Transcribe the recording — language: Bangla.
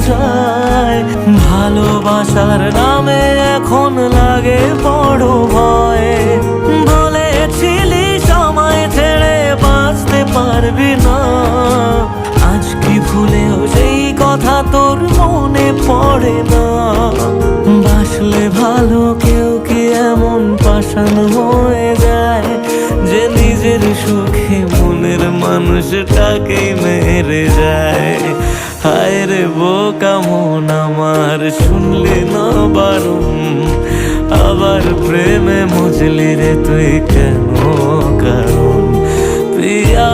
যায়। ভালোবাসার নামে এখন লাগে বড় ভয়। বলেছিলি সময় ছেড়ে বাঁচতে পারবি না, আজ কি ভুলেও সেই কথা তোর মনে পড়ে না? বাসলে ভালো কেউ কি এমন পাষাণ হয়ে যায় যে নিজের সুখে মনের মানুষটাকেই মেরে যায়? হায় রে বোকা মন আমার, শুনলি না বারণ, আবার প্রেমে মজলি রে তুই কেন কারণ? প্রিয়া